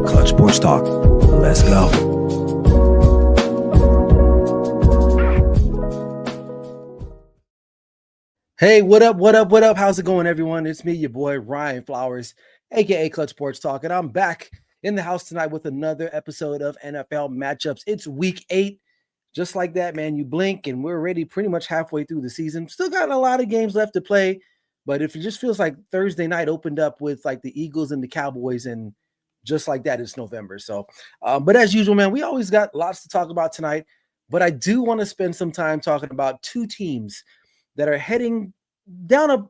Clutch Sports Talk. Let's go. Hey, what up, what up, what up? How's it going, everyone? It's me, your boy, Ryan Flowers, a.k.a. Clutch Sports Talk, and I'm back in the house tonight with another episode of NFL Matchups. It's Week 8. Just like that, man, you blink, and we're already pretty much halfway through the season. Still got a lot of games left to play, but if it just feels like Thursday night opened up with, like, the Eagles and the Cowboys, and just like that, it's November. So, but as usual, man, we always got lots to talk about tonight, but I do want to spend some time talking about two teams that are heading down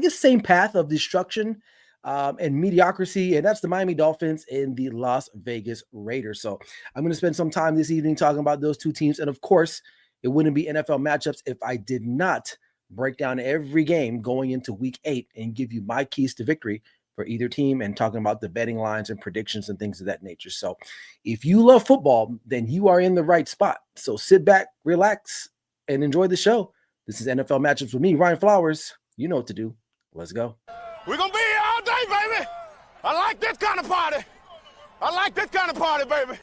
same path of destruction and mediocrity, and that's the Miami Dolphins and the Las Vegas Raiders. So I'm going to spend some time this evening talking about those two teams, and of course, it wouldn't be NFL matchups if I did not break down every game going into Week 8 and give you my keys to victory for either team and talking about the betting lines and predictions and things of that nature. So if you love football, then you are in the right spot. So sit back, relax, and enjoy the show. This is NFL Matchups with me, Ryan Flowers. You know what to do. Let's go. We're going to be here all day, baby. I like this kind of party. I like this kind of party, baby.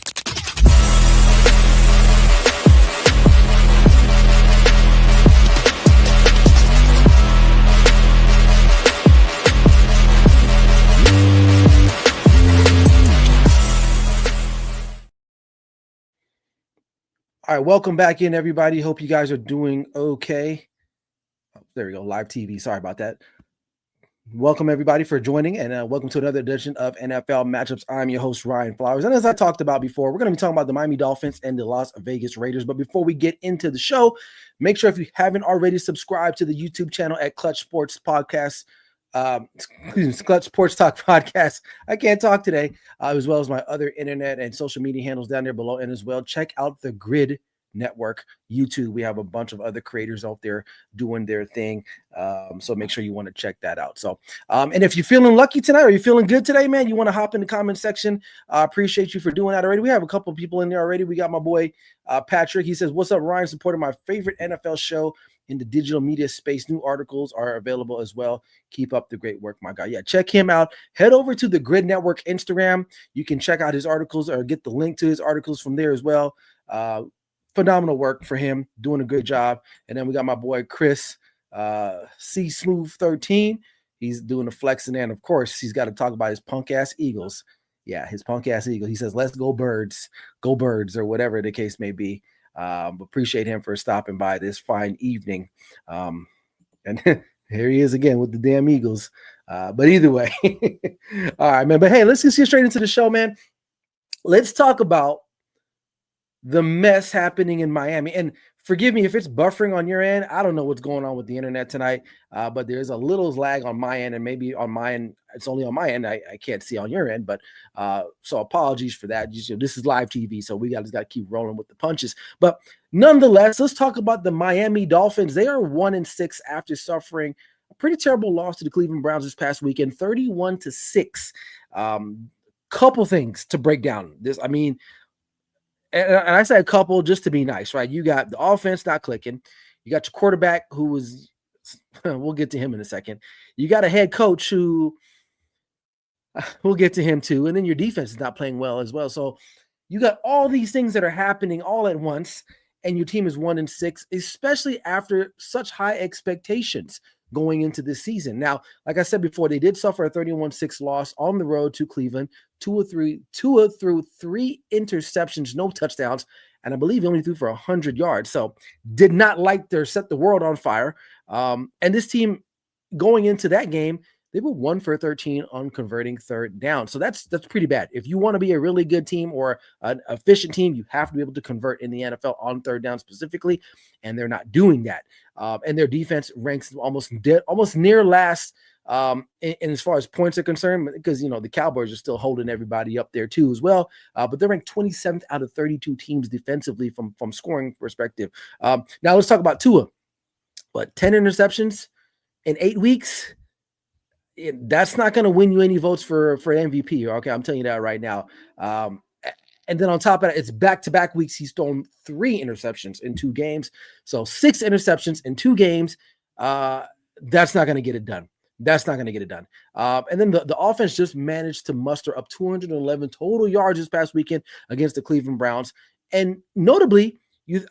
All right, welcome back in, everybody. Hope you guys are doing okay. Oh, there we go, live TV. Sorry about that. Welcome, everybody, for joining, and welcome to another edition of NFL Matchups. I'm your host, Ryan Flowers, and as I talked about before, we're going to be talking about the Miami Dolphins and the Las Vegas Raiders. But before we get into the show, make sure if you haven't already subscribed to the YouTube channel at Clutch Sports Podcast, Clutch Sports Talk Podcast. I can't talk today, as well as my other internet and social media handles down there below, and as well, check out the Grid Network YouTube. We have a bunch of other creators out there doing their thing, so make sure you want to check that out. So and if you're feeling lucky tonight, or you're feeling good today, man, you want to hop in the comment section. I appreciate you for doing that already. We have a couple of people in there already. We got my boy Patrick. He says, what's up, Ryan? Supporting my favorite NFL show in the digital media space. New articles are available as well. Keep up the great work, my guy. Yeah, check him out. Head over to the Grid Network Instagram. You can check out his articles or get the link to his articles from there as well. Phenomenal work for him, doing a good job. And then we got my boy Chris C Smooth 13. He's doing the flexing, and of course he's got to talk about his punk ass Eagles. Yeah, his punk ass Eagles. He says, "Let's go birds, or whatever the case may be." Appreciate him for stopping by this fine evening. And here he is again with the damn Eagles. But either way, all right, man. But hey, let's just get straight into the show, man. Let's talk about the mess happening in Miami. And forgive me if it's buffering on your end. I don't know what's going on with the internet tonight, but there's a little lag on my end, and maybe on my end, it's only on my end. I can't see on your end, but so apologies for that. This is live TV, so we just got to keep rolling with the punches. But nonetheless, let's talk about the Miami Dolphins. They are 1-6 after suffering a pretty terrible loss to the Cleveland Browns this past weekend, 31-6. Couple things to break down this. I mean, and I say a couple just to be nice, right? You got the offense not clicking. You got your quarterback who was, we'll get to him in a second. You got a head coach who, we'll get to him too. And then your defense is not playing well as well. So you got all these things that are happening all at once, and your team is 1-6, especially after such high expectations going into this season. Now, like I said before, they did suffer a 31-6 loss on the road to Cleveland. Tua threw 3 interceptions, no touchdowns, and I believe he only threw for 100 yards. So did not set the world on fire. And this team going into that game, they were 1 for 13 on converting third down. So that's pretty bad. If you want to be a really good team or an efficient team, you have to be able to convert in the NFL on third down specifically, and they're not doing that. And their defense ranks almost near last in as far as points are concerned, because the Cowboys are still holding everybody up there too as well. But they're ranked 27th out of 32 teams defensively from scoring perspective. Now let's talk about Tua. But 10 interceptions in 8 weeks. That's not going to win you any votes for MVP. Okay, I'm telling you that right now. And then on top of that, it's back-to-back weeks. He's thrown 3 interceptions in 2 games. So 6 interceptions in 2 games. That's not going to get it done. That's not going to get it done. And then the offense just managed to muster up 211 total yards this past weekend against the Cleveland Browns. And notably,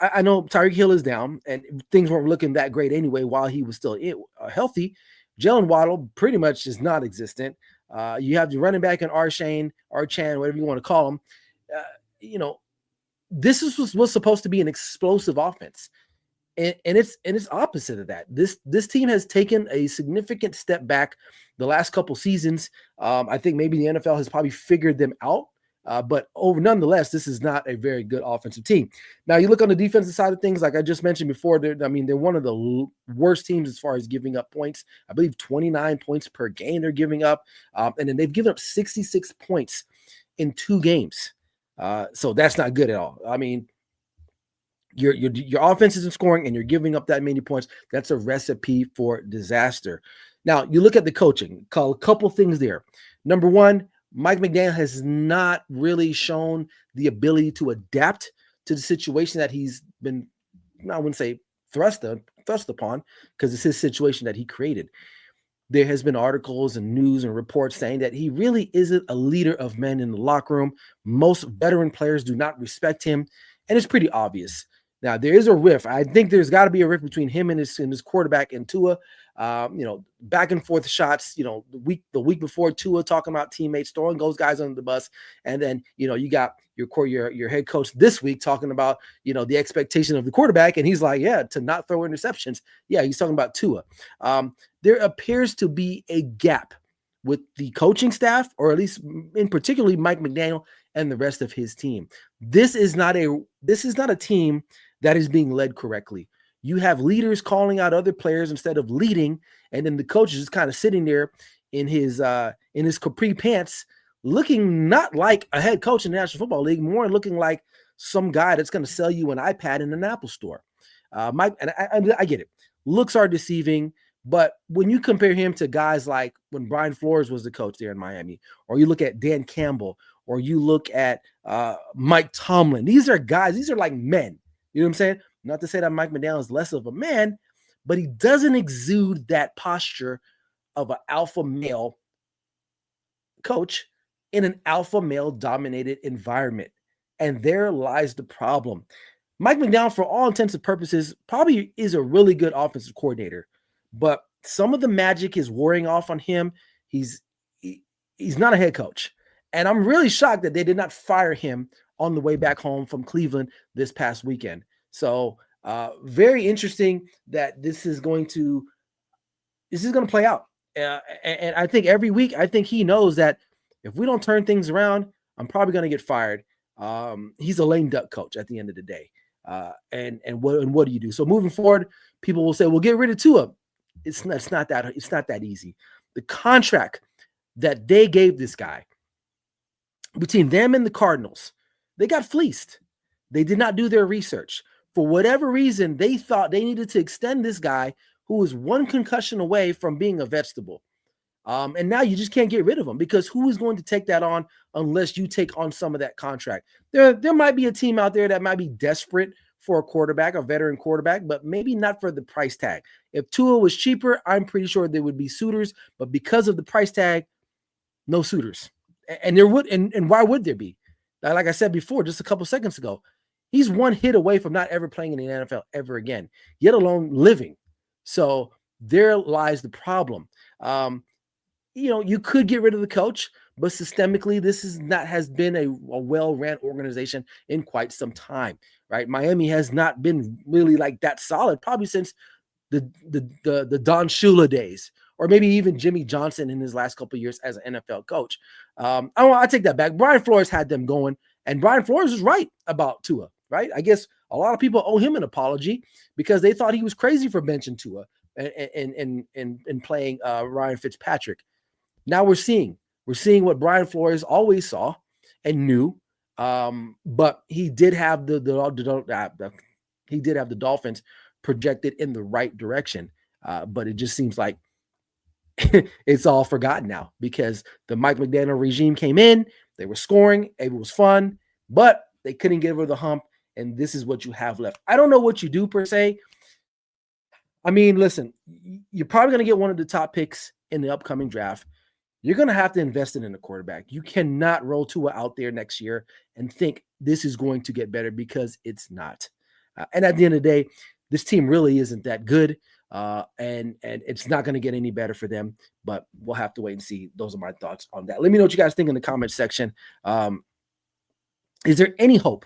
I know Tyreek Hill is down, and things weren't looking that great anyway while he was still healthy. Jalen Waddle pretty much is not existent. You have the running back in Archan, whatever you want to call him. This was supposed to be an explosive offense. And it's opposite of that. This team has taken a significant step back the last couple seasons. I think maybe the NFL has probably figured them out. But nonetheless, this is not a very good offensive team. Now, you look on the defensive side of things, like I just mentioned before, they're one of the worst teams as far as giving up points. I believe 29 points per game they're giving up. And then they've given up 66 points in 2 games. So that's not good at all. I mean, your offense isn't scoring and you're giving up that many points. That's a recipe for disaster. Now, you look at the coaching, call a couple things there. Number one, Mike McDaniel has not really shown the ability to adapt to the situation that he's been, I wouldn't say thrust upon, because it's his situation that he created. There has been articles and news and reports saying that he really isn't a leader of men in the locker room. Most veteran players do not respect him, and it's pretty obvious. Now, there is a rift. I think there's got to be a rift between him and his quarterback and Tua. Back and forth shots. The week before, Tua talking about teammates, throwing those guys under the bus, and then you got your head coach this week talking about the expectation of the quarterback, and he's like, yeah, to not throw interceptions. Yeah, he's talking about Tua. There appears to be a gap with the coaching staff, or at least in particularly Mike McDaniel and the rest of his team. This is not a team that is being led correctly. You have leaders calling out other players instead of leading, and then the coach is just kind of sitting there in his capri pants, looking not like a head coach in the National Football League, more looking like some guy that's going to sell you an iPad in an Apple store. Mike, and I get it. Looks are deceiving, but when you compare him to guys like when Brian Flores was the coach there in Miami, or you look at Dan Campbell, or you look at Mike Tomlin, these are guys, these are like men. You know what I'm saying? Not to say that Mike McDaniel is less of a man, but he doesn't exude that posture of an alpha male coach in an alpha male dominated environment. And there lies the problem. Mike McDaniel, for all intents and purposes, probably is a really good offensive coordinator, but some of the magic is wearing off on him. He's not a head coach. And I'm really shocked that they did not fire him on the way back home from Cleveland this past weekend. So very interesting that this is going to play out. And I think every week, I think he knows that if we don't turn things around, I'm probably going to get fired. He's a lame duck coach at the end of the day. And what do you do? So moving forward, people will say, well, get rid of Tua. It's not that easy. The contract that they gave this guy, between them and the Cardinals, they got fleeced. They did not do their research. For whatever reason, they thought they needed to extend this guy who was one concussion away from being a vegetable. And now you just can't get rid of him, because who is going to take that on unless you take on some of that contract? There might be a team out there that might be desperate for a quarterback, a veteran quarterback, but maybe not for the price tag. If Tua was cheaper, I'm pretty sure there would be suitors, but because of the price tag, no suitors. And there would, and why would there be? Like I said before, just a couple seconds ago, he's one hit away from not ever playing in the NFL ever again, yet alone living. So there lies the problem. You could get rid of the coach, but systemically, this has been a well-ran organization in quite some time, right? Miami has not been really like that solid, probably since the Don Shula days, or maybe even Jimmy Johnson in his last couple of years as an NFL coach. I take that back. Brian Flores had them going, and Brian Flores was right about Tua, right? I guess a lot of people owe him an apology because they thought he was crazy for benching Tua and playing Ryan Fitzpatrick. Now we're seeing what Brian Flores always saw and knew, but he did have the Dolphins projected in the right direction, but it just seems like it's all forgotten now because the Mike McDaniel regime came in, they were scoring, it was fun, but they couldn't get over the hump, and this is what you have left. I don't know what you do per se. I mean, listen, you're probably going to get one of the top picks in the upcoming draft. You're going to have to invest in a quarterback. You cannot roll Tua out there next year and think this is going to get better, because it's not. And at the end of the day, this team really isn't that good, and it's not going to get any better for them. But we'll have to wait and see. Those are my thoughts on that. Let me know what you guys think in the comment section. Is there any hope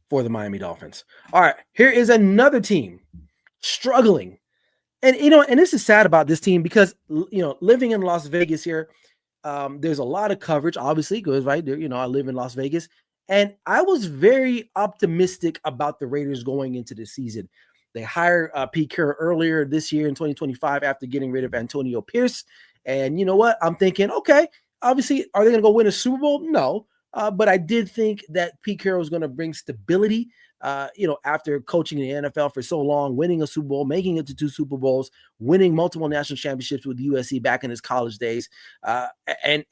for the Miami Dolphins? All right, here is another team struggling. And, and this is sad about this team because, living in Las Vegas here, there's a lot of coverage, obviously, because, right, I live in Las Vegas. And I was very optimistic about the Raiders going into the season. They hired Pete Carroll earlier this year in 2025 after getting rid of Antonio Pierce. And you know what? I'm thinking, okay, obviously, are they going to go win a Super Bowl? No. But I did think that Pete Carroll was going to bring stability, after coaching in the NFL for so long, winning a Super Bowl, making it to 2 Super Bowls, winning multiple national championships with USC back in his college days. And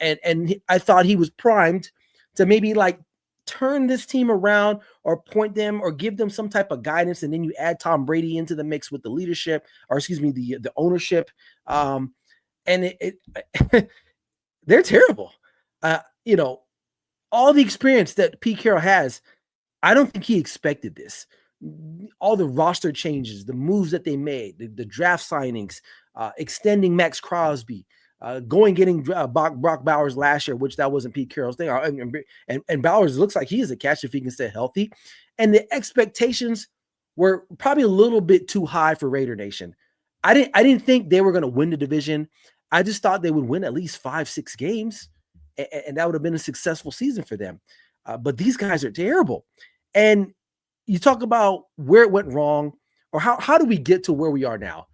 I thought he was primed to maybe like turn this team around or point them or give them some type of guidance. And then you add Tom Brady into the mix with the leadership, or the ownership. And they're terrible. All the experience that Pete Carroll has, I don't think he expected this. All the roster changes, the moves that they made, the draft signings, extending Max Crosby, getting Brock Bowers last year, which that wasn't Pete Carroll's thing. And Bowers looks like he is a catch if he can stay healthy. And the expectations were probably a little bit too high for Raider Nation. I didn't think they were going to win the division. I just thought they would win at least 5-6 games, and that would have been a successful season for them. But these guys are terrible. And you talk about where it went wrong, or how do we get to where we are now?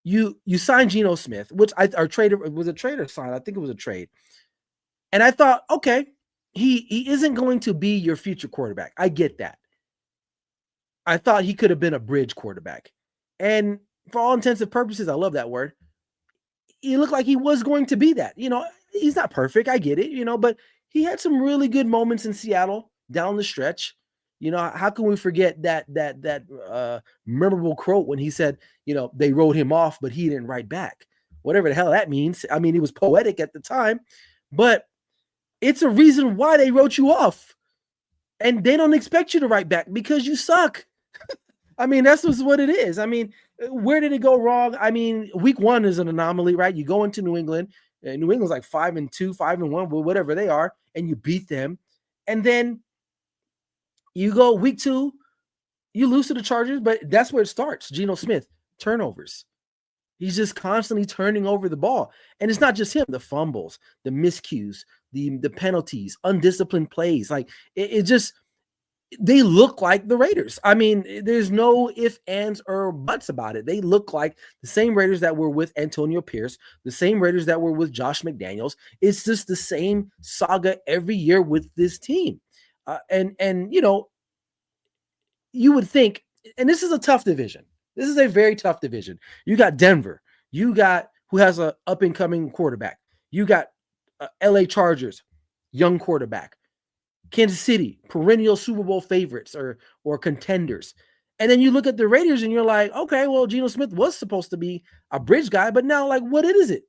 You signed Geno Smith, which was a trade or sign. I think it was a trade. And I thought, okay, he isn't going to be your future quarterback. I get that. I thought he could have been a bridge quarterback. And for all intents and purposes, I love that word, he looked like he was going to be that. He's not perfect. I get it, but he had some really good moments in Seattle down the stretch. How can we forget that memorable quote when he said, they wrote him off, but he didn't write back, whatever the hell that means. I mean, it was poetic at the time, but it's a reason why they wrote you off, and they don't expect you to write back because you suck. I mean, that's just what it is. I mean, where did it go wrong? I mean, week 1 is an anomaly, right? You go into New England, and New England's like 5-2, 5-1, whatever they are, and you beat them. And then you go week 2, you lose to the Chargers, but that's where it starts. Geno Smith, turnovers. He's just constantly turning over the ball. And it's not just him, the fumbles, the miscues, the penalties, undisciplined plays. Like it just, they look like the Raiders. I mean, there's no ifs, ands, or buts about it. They look like the same Raiders that were with Antonio Pierce, the same Raiders that were with Josh McDaniels. It's just the same saga every year with this team. And you would think, and this is a tough division. This is a very tough division. You got Denver. You got who has an up-and-coming quarterback. You got LA Chargers, young quarterback. Kansas City, perennial Super Bowl favorites or contenders. And then you look at the Raiders and you're like, okay, well, Geno Smith was supposed to be a bridge guy, but now, like, what is it?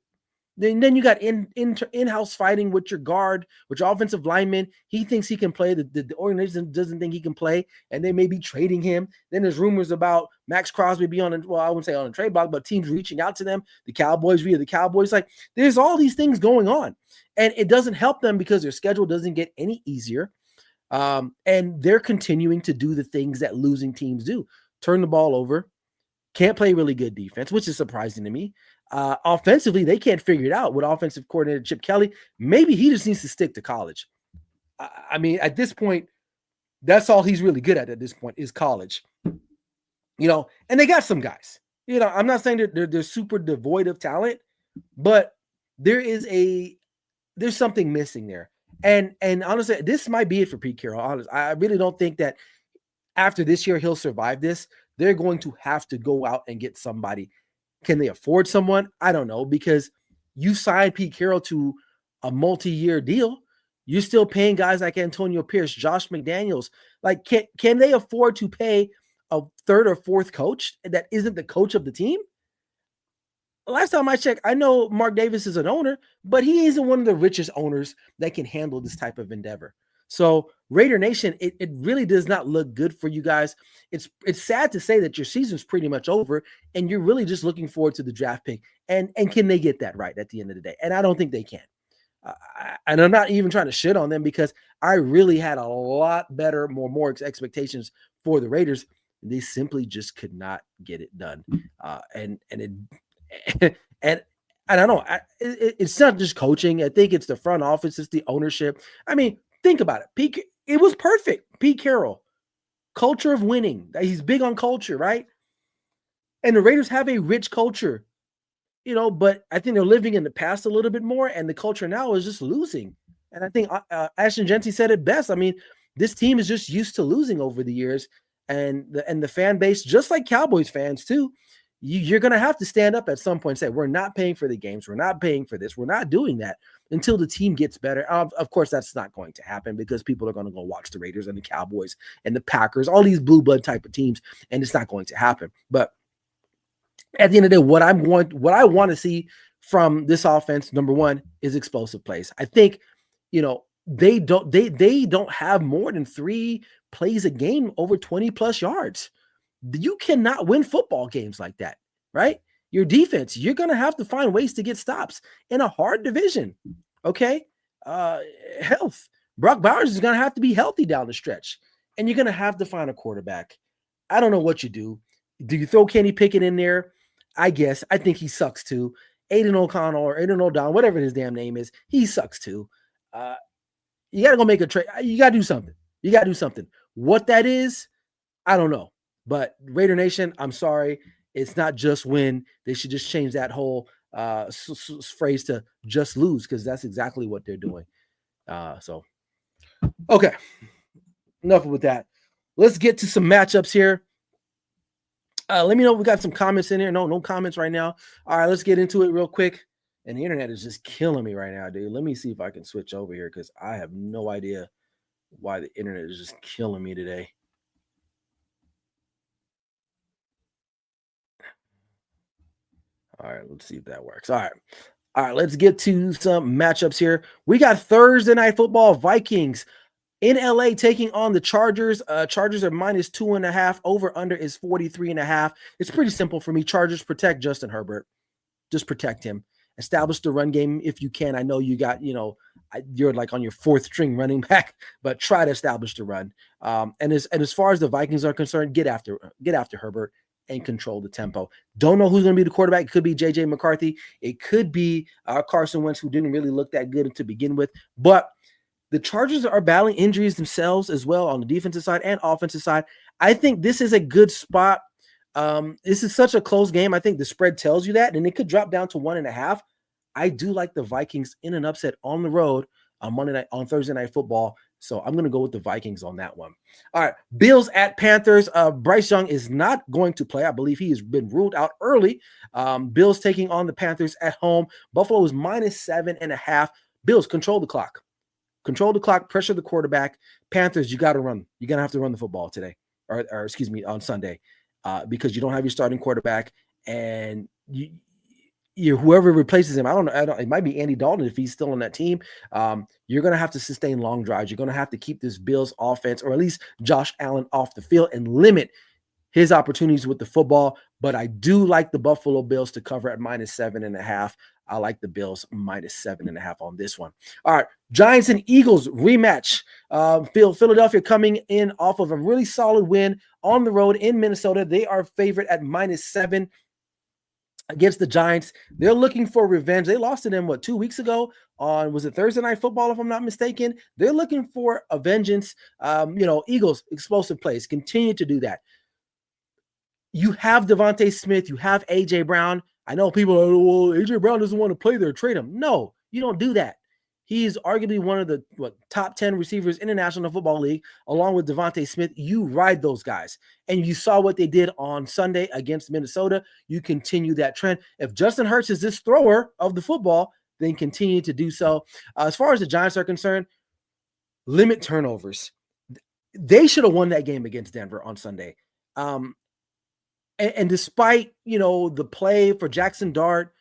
Then you got in-house fighting with your guard, with your offensive lineman. He thinks he can play. The organization doesn't think he can play, and they may be trading him. Then there's rumors about Max Crosby being I wouldn't say on a trade block, but teams reaching out to them, the Cowboys via the Cowboys. Like, there's all these things going on, and it doesn't help them because their schedule doesn't get any easier. And they're continuing to do the things that losing teams do. Turn the ball over. Can't play really good defense, which is surprising to me. Offensively, they can't figure it out with offensive coordinator Chip Kelly. Maybe he just needs to stick to college. I mean, at this point, that's all he's really good at this point is college. And they got some guys. I'm not saying they're super devoid of talent, but there's something missing there. And honestly, this might be it for Pete Carroll. Honestly, I really don't think that after this year he'll survive this. They're going to have to go out and get somebody. Can they afford someone? I don't know, because you signed Pete Carroll to a multi-year deal. You're still paying guys like Antonio Pierce, Josh McDaniels. Like, can they afford to pay a third or fourth coach that isn't the coach of the team? Last time I checked, I know Mark Davis is an owner, but he isn't one of the richest owners that can handle this type of endeavor. So Raider Nation, it really does not look good for you guys. It's sad to say that your season's pretty much over and you're really just looking forward to the draft pick. And can they get that right at the end of the day? And I don't think they can. And I'm not even trying to shit on them because I really had a lot better, more expectations for the Raiders. They simply just could not get it done. And I don't know. It's not just coaching. I think it's the front office. It's the ownership. I mean, think about it. It was perfect. Pete Carroll, culture of winning. He's big on culture, right? And the Raiders have a rich culture. But I think they're living in the past a little bit more, and the culture now is just losing. And I think Ashton Genty said it best. I mean, this team is just used to losing over the years, and the fan base, just like Cowboys fans too, you're going to have to stand up at some point and say, we're not paying for the games. We're not paying for this. We're not doing that until the team gets better. Of course, that's not going to happen because people are going to go watch the Raiders and the Cowboys and the Packers, all these blue blood type of teams, and it's not going to happen. But at the end of the day, what I want to see from this offense, number one, is explosive plays. I think, they don't have more than 3 plays a game over 20 plus yards. You cannot win football games like that, right? Your defense, you're going to have to find ways to get stops in a hard division. Okay. Health. Brock Bowers is going to have to be healthy down the stretch, and you're going to have to find a quarterback. I don't know what you do. Do you throw Kenny Pickett in there? I guess. I think he sucks too. Aiden O'Connell or Aiden O'Donnell, whatever his damn name is, he sucks too. You got to go make a trade. You got to do something. What that is, I don't know. But Raider Nation, I'm sorry. It's not just win. They should just change that whole phrase to just lose, because that's exactly what they're doing. Okay. Enough with that. Let's get to some matchups here. Let me know if we got some comments in here. No comments right now. All right, let's get into it real quick. And the internet is just killing me right now, dude. Let me see if I can switch over here because I have no idea why the internet is just killing me today. All right, let's see if that works. All right, let's get to some matchups here. We got Thursday Night Football, Vikings in LA taking on the Chargers. Chargers are -2.5. Over under is 43.5. It's pretty simple for me. Chargers, protect Justin Herbert. Just protect him. Establish the run game if you can. I know you got, you're like on your 4th string running back, but try to establish the run. And as far as the Vikings are concerned, get after Herbert and control the tempo. Don't know who's going to be the quarterback. It could be J.J. McCarthy. It could be Carson Wentz, who didn't really look that good to begin with. But the Chargers are battling injuries themselves as well on the defensive side and offensive side. I think this is a good spot. This is such a close game. I think the spread tells you that, and it could drop down to 1.5. I do like the Vikings in an upset on the road on Thursday Night Football. So I'm going to go with the Vikings on that one. All right, Bills at Panthers. Bryce Young is not going to play. I believe he has been ruled out early. Bills taking on the Panthers at home. Buffalo is -7.5. Bills, control the clock. Control the clock, pressure the quarterback. Panthers, you got to run. You're going to have to run the football today, or excuse me, on Sunday, because you don't have your starting quarterback, and whoever replaces him, I don't know. It might be Andy Dalton if he's still on that team. You're going to have to sustain long drives. You're going to have to keep this Bills offense, or at least Josh Allen, off the field and limit his opportunities with the football. But I do like the Buffalo Bills to cover at -7.5. I like the Bills -7.5 on this one. All right, Giants and Eagles rematch. Philadelphia coming in off of a really solid win on the road in Minnesota. They are favored at -7 against the Giants. They're looking for revenge. They lost to them, 2 weeks ago on, was it Thursday Night Football, if I'm not mistaken? They're looking for a vengeance. Eagles, explosive plays. Continue to do that. You have Devontae Smith. You have A.J. Brown. I know people are, well, A.J. Brown doesn't want to play there. Trade him. No, you don't do that. He's arguably one of the top 10 receivers in the National Football League, along with Devontae Smith. You ride those guys. And you saw what they did on Sunday against Minnesota. You continue that trend. If Justin Hurts is this thrower of the football, then continue to do so. As far as the Giants are concerned, limit turnovers. They should have won that game against Denver on Sunday. And despite, the play for Jackson Dart,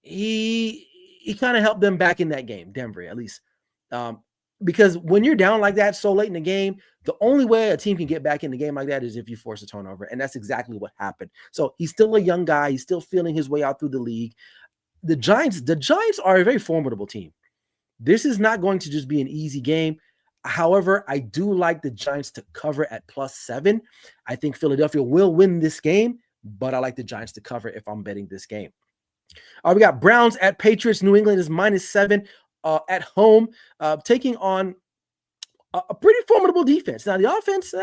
he kind of helped them back in that game, Denver, at least. Because when you're down like that so late in the game, the only way a team can get back in the game like that is if you force a turnover. And that's exactly what happened. So he's still a young guy. He's still feeling his way out through the league. The Giants are a very formidable team. This is not going to just be an easy game. However, I do like the Giants to cover at +7. I think Philadelphia will win this game, but I like the Giants to cover if I'm betting this game. We got Browns at Patriots. New England is -7 at home, taking on a pretty formidable defense. Now, the offense,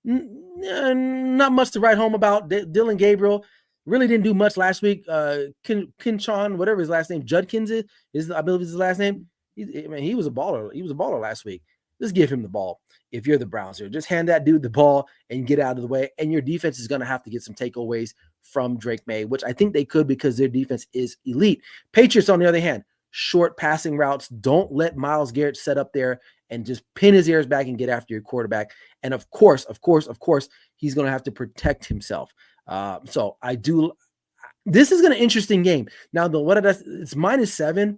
not much to write home about. Dylan Gabriel really didn't do much last week. Kinchon, whatever his last name, Judkins is, I believe is his last name. He was a baller. He was a baller last week. Just give him the ball. If you're the Browns here, just hand that dude the ball and get out of the way. And your defense is going to have to get some takeaways from Drake May, which I think they could because their defense is elite. Patriots, on the other hand, short passing routes. Don't let Myles Garrett set up there and just pin his ears back and get after your quarterback. And of course, he's going to have to protect himself. So I do. This is an interesting game. Now, it's -7.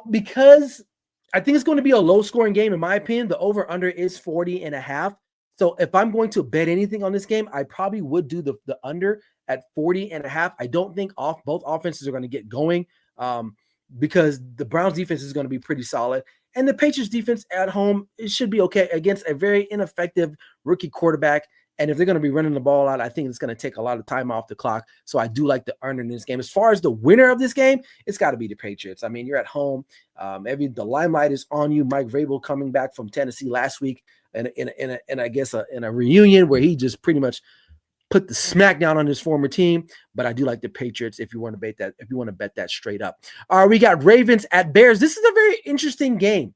Because I think it's going to be a low-scoring game, in my opinion. The over-under is 40.5. So if I'm going to bet anything on this game, I probably would do the under at 40.5. I don't think both offenses are going to get going because the Browns defense is going to be pretty solid. And the Patriots defense at home, it should be okay against a very ineffective rookie quarterback. And if they're going to be running the ball out, I think it's going to take a lot of time off the clock. So I do like the under in this game. As far as the winner of this game, it's got to be the Patriots. I mean, you're at home. The limelight is on you. Mike Vrabel coming back from Tennessee last week, and I guess in a reunion where he just pretty much put the smack down on his former team. But I do like the Patriots if you want to bet that. If you want to bet that straight up. All right, we got Ravens at Bears. This is a very interesting game.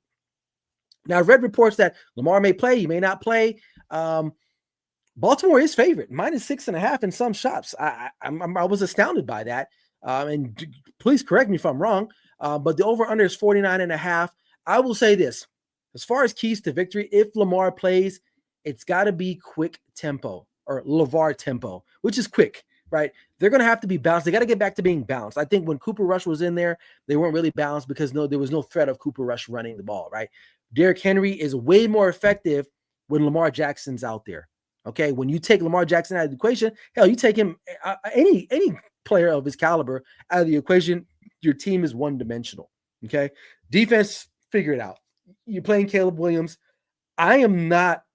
Now, I've read reports that Lamar may play. He may not play. Baltimore is favored, -6.5 in some shops. I was astounded by that. And please correct me if I'm wrong, but the over-under is 49.5. I will say this. As far as keys to victory, if Lamar plays, it's got to be quick tempo or LeVar tempo, which is quick, right? They're going to have to be balanced. They got to get back to being balanced. I think when Cooper Rush was in there, they weren't really balanced because there was no threat of Cooper Rush running the ball, right? Derrick Henry is way more effective when Lamar Jackson's out there. Okay, when you take Lamar Jackson out of the equation, hell, you take him, any player of his caliber out of the equation, your team is one-dimensional. Okay, defense, figure it out. You're playing Caleb Williams. I am not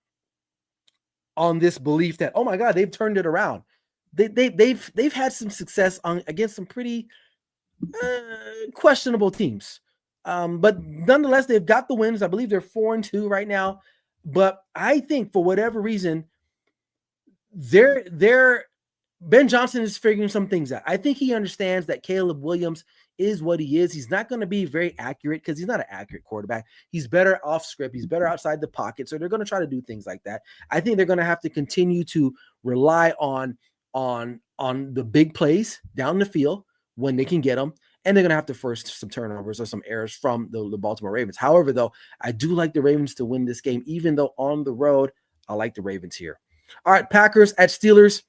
on this belief that, oh my God, they've turned it around. They've had some success against some pretty questionable teams, but nonetheless, they've got the wins. I believe they're 4-2 right now. But I think for whatever reason, Ben Johnson is figuring some things out. I think he understands that Caleb Williams is what he is. He's not going to be very accurate because he's not an accurate quarterback. He's better off script. He's better outside the pocket. So they're going to try to do things like that. I think they're going to have to continue to rely on the big plays down the field when they can get them. And they're going to have to force some turnovers or some errors from the Baltimore Ravens. However, though, I do like the Ravens to win this game, even though on the road, I like the Ravens here. All right, Packers at Steelers.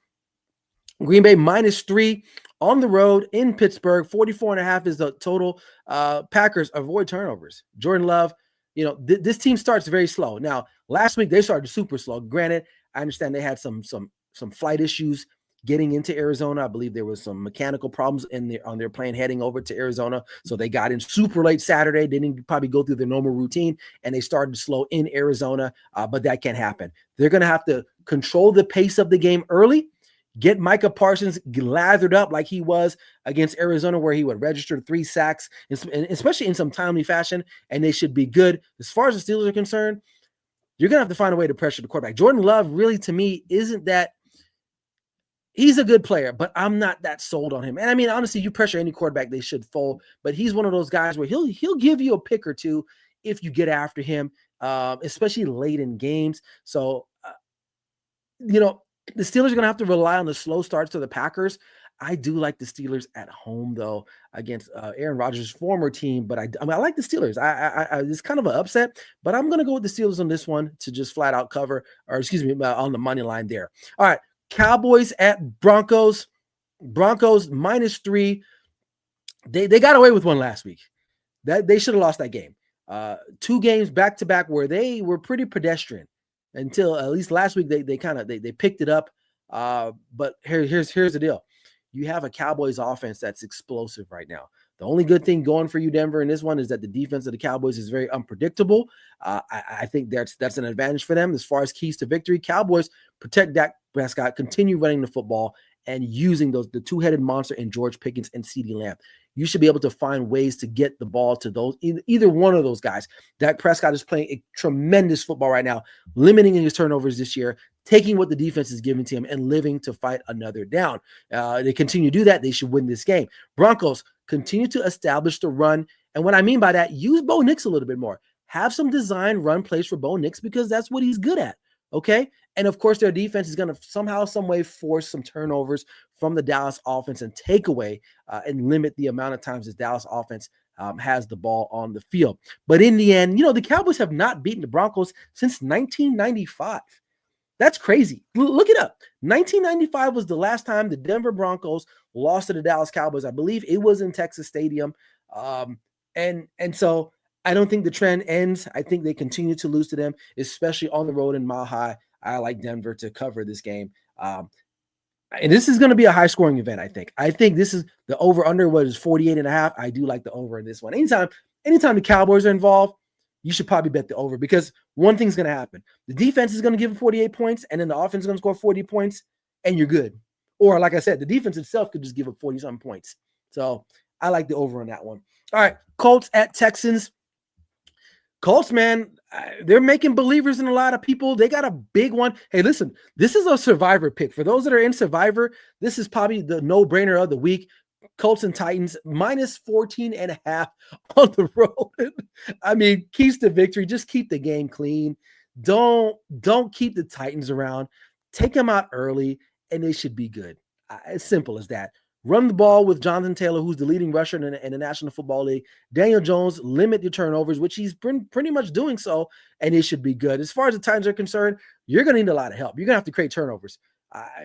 Green Bay -3 on the road in Pittsburgh. 44.5 is the total. Packers avoid turnovers. Jordan Love, this team starts very slow. Now, last week they started super slow. Granted, I understand they had some flight issues getting into Arizona. I believe there was some mechanical problems on their plane heading over to Arizona. So they got in super late Saturday. They didn't probably go through their normal routine, and they started slow in Arizona, but that can't happen. They're going to have to control the pace of the game early, get Micah Parsons lathered up like he was against Arizona, where he would register 3 sacks, especially in some timely fashion, and they should be good. As far as the Steelers are concerned, you're going to have to find a way to pressure the quarterback. Jordan Love really, to me, isn't that – he's a good player, but I'm not that sold on him. And I mean, honestly, you pressure any quarterback, they should fold. But he's one of those guys where he'll give you a pick or two if you get after him, especially late in games. So, the Steelers are going to have to rely on the slow starts to the Packers. I do like the Steelers at home, though, against Aaron Rodgers' former team. But I mean, I like the Steelers. It's kind of an upset, but I'm going to go with the Steelers on this one to just flat out cover, or excuse me, on the money line there. All right, Cowboys at Broncos. Broncos -3. They got away with one last week. That they should have lost that game. 2 games back to back where they were pretty pedestrian until at least last week they picked it up. But here's the deal. You have a Cowboys offense that's explosive right now. The only good thing going for you, Denver, in this one is that the defense of the Cowboys is very unpredictable. I think that's an advantage for them as far as keys to victory. Cowboys protect Dak Prescott, continue running the football, and using the two-headed monster in George Pickens and CeeDee Lamb. You should be able to find ways to get the ball to those either one of those guys. Dak Prescott is playing a tremendous football right now, limiting his turnovers this year, taking what the defense is giving to him and living to fight another down. They continue to do that, they should win this game. Broncos continue to establish the run. And what I mean by that, use Bo Nix a little bit more. Have some design run plays for Bo Nix because that's what he's good at. Okay. And of course, their defense is going to somehow, some way force some turnovers from the Dallas offense and take away and limit the amount of times this Dallas offense has the ball on the field. But in the end, the Cowboys have not beaten the Broncos since 1995. That's crazy. Look it up. 1995 was the last time the Denver Broncos lost to the Dallas Cowboys. I believe it was in Texas Stadium. And so I don't think the trend ends. I think they continue to lose to them, especially on the road in Mile High. I like Denver to cover this game. And this is going to be a high-scoring event, I think. I think this is the over-under, what is 48.5. I do like the over in this one. Anytime the Cowboys are involved, you should probably bet the over because one thing's going to happen. The defense is going to give 48 points, and then the offense is going to score 40 points, and you're good. Or, like I said, the defense itself could just give up 40-something points. So I like the over on that one. All right, Colts at Texans. Colts, man, they're making believers in a lot of people. They got a big one. Hey, listen, this is a Survivor pick. For those that are in Survivor, this is probably the no-brainer of the week. Colts and Titans -14.5 on the road. I mean, keys to victory. Just keep the game clean. Don't keep the Titans around. Take them out early, and they should be good. As simple as that. Run the ball with Jonathan Taylor, who's the leading rusher in the National Football League. Daniel Jones, limit your turnovers, which he's pretty much doing so, and it should be good. As far as the Titans are concerned, you're going to need a lot of help. You're going to have to create turnovers.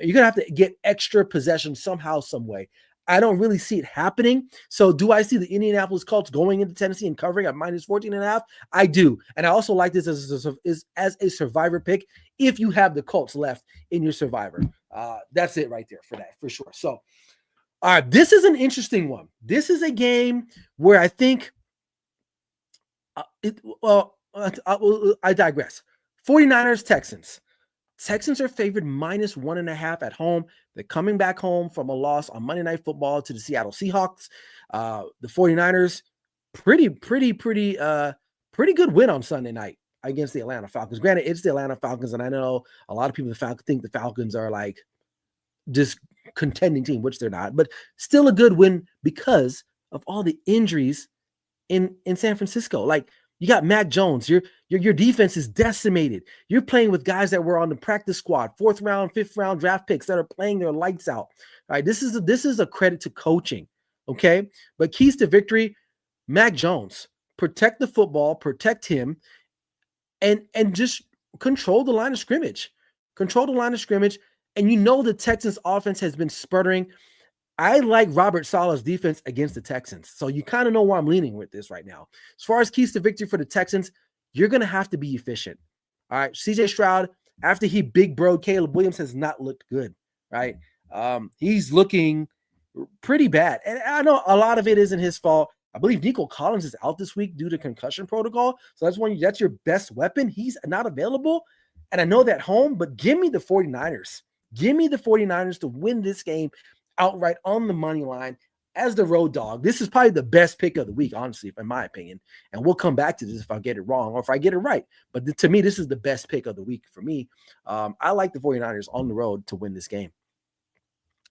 You're going to have to get extra possession somehow, some way. I don't really see it happening. So do I see the Indianapolis Colts going into Tennessee and covering at -14.5? I do. And I also like this as a Survivor pick if you have the Colts left in your Survivor. That's it right there for that, for sure. So, all right, this is an interesting one. This is a game where I think I digress. 49ers, Texans. Texans are favored -1.5 at home. They're coming back home from a loss on Monday Night Football to the Seattle Seahawks. The 49ers, pretty good win on Sunday night against the Atlanta Falcons. Granted, it's the Atlanta Falcons, and I know a lot of people think the Falcons are like just contending team, which they're not, but still a good win because of all the injuries in San Francisco. Like, you got Mac Jones, your defense is decimated. You're playing with guys that were on the practice squad, 4th round, 5th round draft picks that are playing their lights out. All right, this is a credit to coaching, okay? But keys to victory, Mac Jones, protect the football, protect him, and just control the line of scrimmage. Control the line of scrimmage. And the Texans offense has been sputtering. I like Robert Saleh's defense against the Texans. So you kind of know where I'm leaning with this right now. As far as keys to victory for the Texans, you're going to have to be efficient. All right. CJ Stroud, after he big broed Caleb Williams, has not looked good. Right. He's looking pretty bad. And I know a lot of it isn't his fault. I believe Nico Collins is out this week due to concussion protocol. So that's your best weapon. He's not available. And I know that home, but give me the 49ers. Give me the 49ers to win this game outright on the money line as the road dog. This is probably the best pick of the week, honestly, in my opinion. And we'll come back to this if I get it wrong or if I get it right. But to me, this is the best pick of the week for me. I like the 49ers on the road to win this game.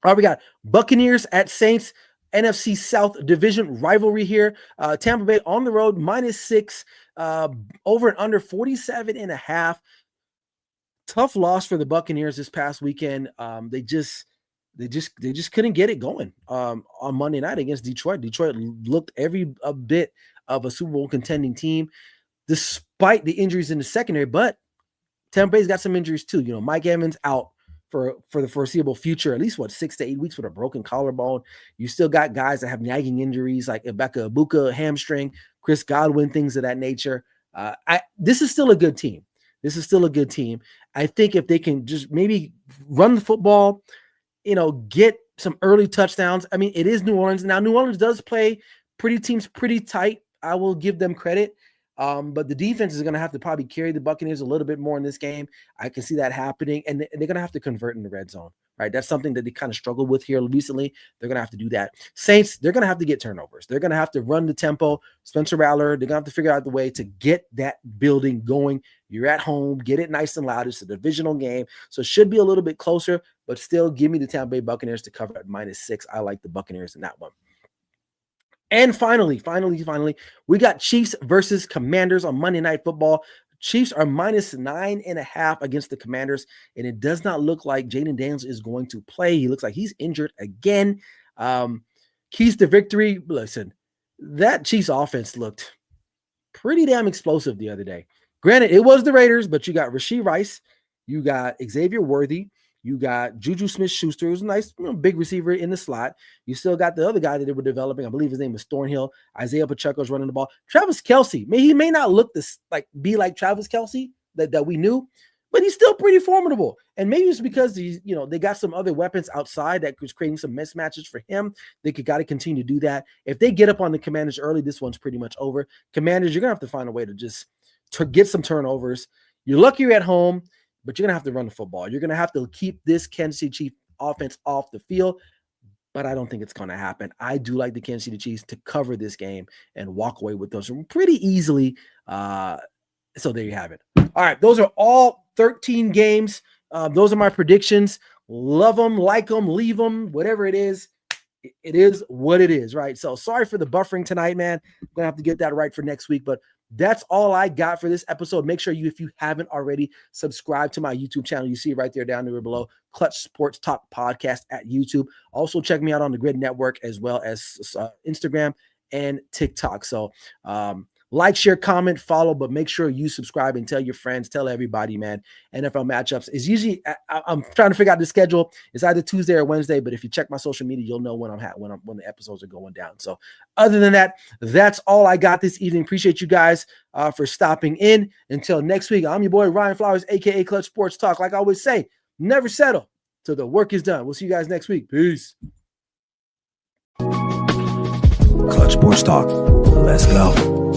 All right, we got Buccaneers at Saints, NFC South Division rivalry here. Tampa Bay on the road, -6, over and under 47.5. Tough loss for the Buccaneers this past weekend. they just couldn't get it going on Monday night against Detroit. Detroit looked every a bit of a Super Bowl contending team, despite the injuries in the secondary. But Tampa Bay's got some injuries too. You know, Mike Evans out for the foreseeable future, at least 6 to 8 weeks with a broken collarbone. You still got guys that have nagging injuries like Emeka Egbuka, hamstring, Chris Godwin, things of that nature. This is still a good team. I think if they can just maybe run the football, you know, get some early touchdowns. I mean, it is New Orleans. Now, New Orleans does play teams pretty tight. I will give them credit. But the defense is going to have to probably carry the Buccaneers a little bit more in this game. I can see that happening. And they're going to have to convert in the red zone, right? That's something that they kind of struggled with here recently. They're going to have to do that. Saints, they're going to have to get turnovers. They're going to have to run the tempo. Spencer Rattler, they're going to have to figure out the way to get that building going. You're at home. Get it nice and loud. It's a divisional game. So it should be a little bit closer, but still give me the Tampa Bay Buccaneers to cover at -6. I like the Buccaneers in that one. And finally, we got Chiefs versus Commanders on Monday Night Football. Chiefs are -9.5 against the Commanders, and it does not look like Jaden Daniels is going to play. He looks like he's injured again. Keys to victory. Listen, that Chiefs offense looked pretty damn explosive the other day. Granted, it was the Raiders, but you got Rashee Rice, you got Xavier Worthy, you got Juju Smith-Schuster, who's a nice, big receiver in the slot. You still got the other guy that they were developing. I believe his name is Thornhill. Isaiah Pacheco's running the ball. Travis Kelce, he may not look be like Travis Kelce that we knew, but he's still pretty formidable. And maybe it's because they got some other weapons outside that was creating some mismatches for him. They got to continue to do that. If they get up on the Commanders early, this one's pretty much over. Commanders, you're gonna have to find a way to just get some turnovers. You're lucky you're at home, but you're going to have to run the football. You're going to have to keep this Kansas City Chiefs offense off the field, but I don't think it's going to happen. I do like the Kansas City Chiefs to cover this game and walk away with those pretty easily. So there you have it. All right, those are all 13 games. Those are my predictions. Love them, like them, leave them, whatever it is. It is what it is, right? So sorry for the buffering tonight, man. I'm going to have to get that right for next week, but that's all I got for this episode. Make sure if you haven't already, subscribe to my YouTube channel. You see it right there down there below, Clutch Sports Talk Podcast at YouTube. Also check me out on the Grid Network as well as Instagram and TikTok. So like, share, comment, follow, but make sure you subscribe and tell your friends, tell everybody, man. NFL matchups is usually, I'm trying to figure out the schedule. It's either Tuesday or Wednesday, but if you check my social media, you'll know when when the episodes are going down. So other than that, that's all I got this evening. Appreciate you guys for stopping in. Until next week, I'm your boy Ryan Flowers, aka Clutch Sports Talk. Like I always say, never settle till the work is done. We'll see you guys next week. Peace. Clutch Sports Talk. Let's go.